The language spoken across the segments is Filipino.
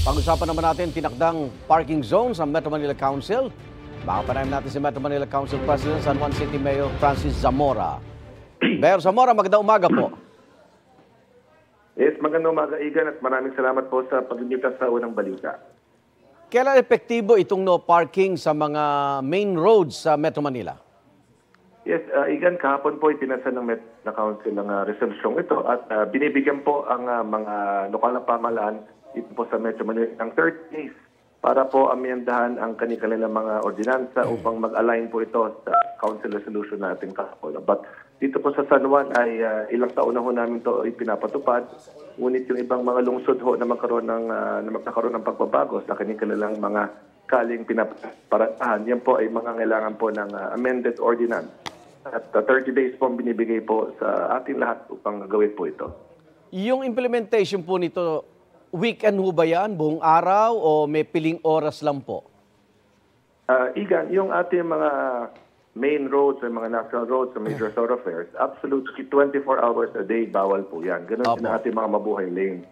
Pag-usapan naman natin tinakdang parking zone sa Metro Manila Council. Makapanayin natin si Metro Manila Council President San Juan City Mayor Francis Zamora. Mayor Zamora, magandang umaga po. Yes, magandang umaga, Igan, at maraming salamat po sa pag-imbita sa unang balita. Kailan epektibo itong no parking sa mga main roads sa Metro Manila? Yes, Igan, kahapon po itinasa ng Metro Council ng resolusyong ito at binibigyan po ang mga lokal na pamahalaan dito po sa Metro Manila ng 30 days para po amyendahan ang kanilang mga ordinansa upang mag-align po ito sa council resolution natin kahapon. But dito po sa San Juan ay ilang taon na ho namin ito pinapatupad. Ngunit yung ibang mga lungsod ho na magkaroon ng pagbabago sa kanilang mga kaling pinaparatahan, yan po ay mga kailangan po ng amended ordinance. At 30 days po ang binibigay po sa ating lahat upang gawin po ito. Yung implementation po nito, weekend ho ba yan? Buong araw o may piling oras lang po? Igan, yung ating mga main roads, mga national roads, major thoroughfares, absolutely 24 hours a day, bawal po yan. Ganun din ang ating mga mabuhay lane.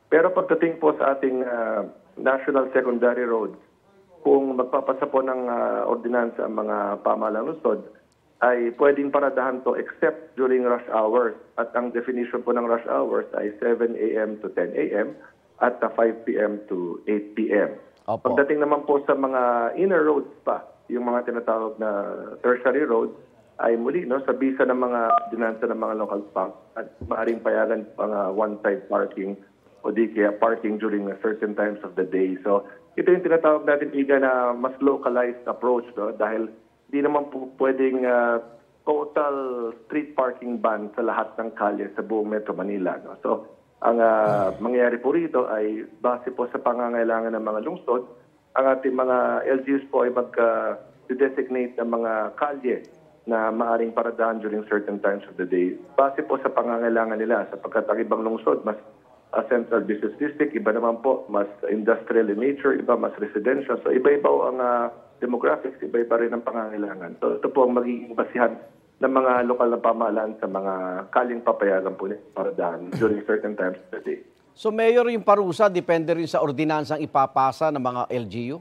Pero pagdating po sa ating national secondary roads, kung magpapasa po ng ordinansa ang mga pamahalang lungsod, ay pwedeng paradahan to except during rush hours. At ang definition po ng rush hours ay 7 a.m. to 10 a.m. at 5 p.m. to 8 p.m. Opo. Pagdating naman po sa mga inner roads pa, yung mga tinatawag na tertiary roads, ay muli sa bisa ng mga ordinansa ng mga local park at maaring payagan mga one-side parking o di kaya parking during certain times of the day. So ito yung tinatawag natin na mas localized approach dahil di naman po pwedeng total street parking ban sa lahat ng kalye sa buong Metro Manila. So ang mangyayari po rito ay base po sa pangangailangan ng mga lungsod, ang ating mga LGUs po ay mag-designate ng mga kalye na maaring paradahan during certain times of the day. Base po sa pangangailangan nila sapagkat ang ibang lungsod mas central business district, iba naman po mas industrial in nature, iba mas residential. So iba-iba ang demographics, iba-iba rin ang pangangailangan. So ito po ang magiging basihan ng mga lokal na pamahalaan sa mga kaling papayagan po paradahan during certain times of the day. So Mayor, yung parusa, depende rin sa ordinansang ipapasa ng mga LGU?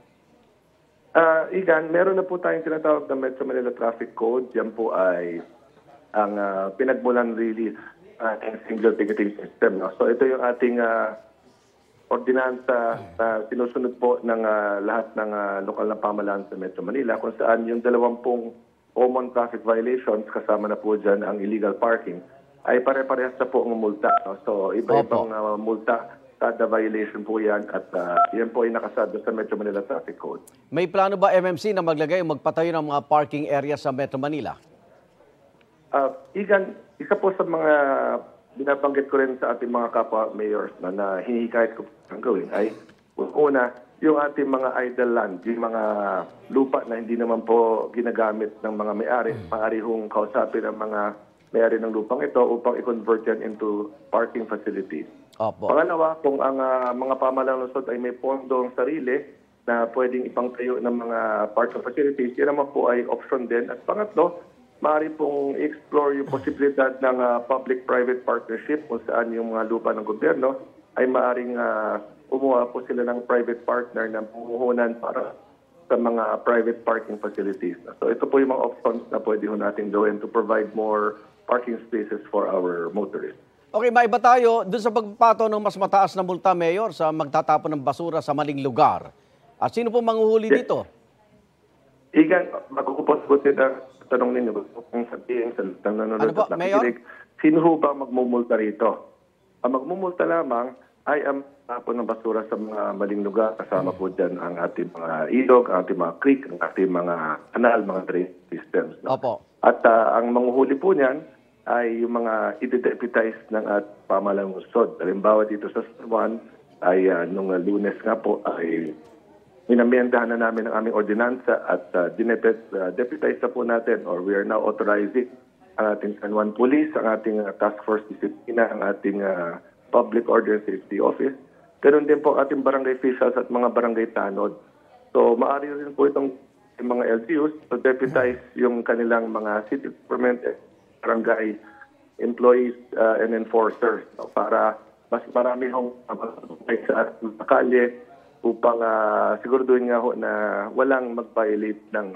Igan, meron na po tayong tinatawag na Metro Manila Traffic Code. Yan po ay ang pinagmulan release ng single ticketing system. So ito yung ating ordinansa na sinusunod po ng lahat ng lokal na pamahalaan sa Metro Manila kung saan yung 20 common traffic violations, kasama na po dyan ang illegal parking, ay pare-parehas na po ang multa. So iba-ibang multa kada violation po yan at yan po ay nakasada sa Metro Manila Traffic Code. May plano ba MMC na maglagay o magpatayo ng mga parking area sa Metro Manila? Igan, isa po sa mga binabanggit ko rin sa ating mga kapwa mayors na hinihikayat ko ang gawin ay una, yung ating mga idle land, yung mga lupa na hindi naman po ginagamit ng mga may-ari, maaari hong kausapin ang mga may-ari ng lupang ito upang i-convert yan into parking facilities. Opo. Pangalawa, kung ang mga pamahalang lungsod ay may pondong sarili na pwedeng ipangtayo ng mga parking facilities, yan naman po ay option din. At pangatlo, maaari pong explore yung posibilidad ng public-private partnership kung saan yung mga lupa ng gobyerno ay maaaring umuha po sila ng private partner na pumuhunan para sa mga private parking facilities. So ito po yung mga options na pwede ho natin gawin to provide more parking spaces for our motorists. Okay, maiba tayo dun sa pagpato ng mas mataas na multa, Mayor, sa magtatapon ng basura sa maling lugar. At sino po manghuhuli dito? Igan, magkukupos po sila sa tanong ninyo kung sabihin sa nanonood at nakikinig, sino ho ba magmumulta rito? Ang magmumulta lamang ay ang tapon ng basura sa mga maling lugar. Kasama po dyan ang ating mga ilog, ang ating mga creek, ang ating mga kanal, mga drain systems. Opo. At ang manghuhuli po niyan ay yung mga i-deputize ng pamahalang lungsod. Halimbawa dito sa San Juan ay nung Lunes nga po ay inamyendahan na namin ang aming ordinansa at deputize na po natin or we are now authorizing ang ating San Juan Police, ang ating Task Force Disciplina, ang ating Public Order and Safety Office. Ganun din po ating barangay officials at mga barangay tanod. So maaari rin po itong mga LGUs to deputize yung kanilang mga city government, barangay employees and enforcers para mas marami hong sa kalye upang siguraduhin nga ho na walang mag-violate ng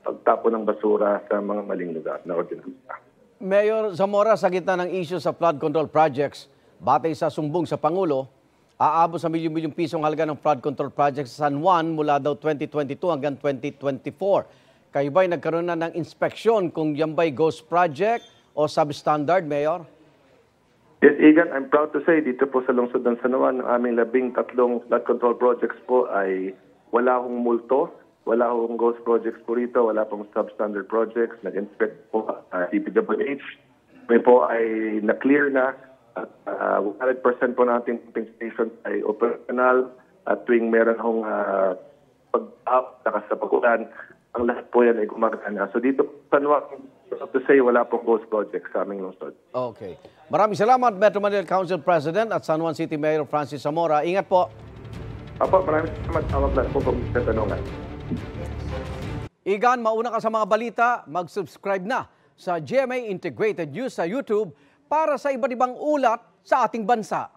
pagtapo ng basura sa mga maling lugar na ordinansa. Mayor Zamora, sa gitna ng issue sa flood control projects, batay sa sumbong sa Pangulo, aabot sa milyon-milyong pisong halaga ng flood control projects sa San Juan mula daw 2022 hanggang 2024. Kayo ba'y nagkaroon na ng inspeksyon kung yan ba'y ghost project o substandard, Mayor? Yes, Igan, I'm proud to say dito po sa lungsod ng San Juan, ang aming 13 flood control projects po ay wala hong multo, wala hong ghost projects po rito, wala pong substandard projects. Nag-inspect po DPWH. May po ay na-clear na at 100% po natin pumping station ay operational at tuwing meron hong pag-up, sa pagulan, ang lahat po yan ay gumagana. So dito sa San Juan, to say, wala pong ghost projects sa aming lungsod. Okay. Maraming salamat, Metro Manila Council President at San Juan City Mayor Francis Zamora. Ingat po. Apo, maraming salamat. Tawag lang po kung sa tanungan. Igan, mauna ka sa mga balita, mag-subscribe na sa GMA Integrated News sa YouTube para sa iba't ibang ulat sa ating bansa.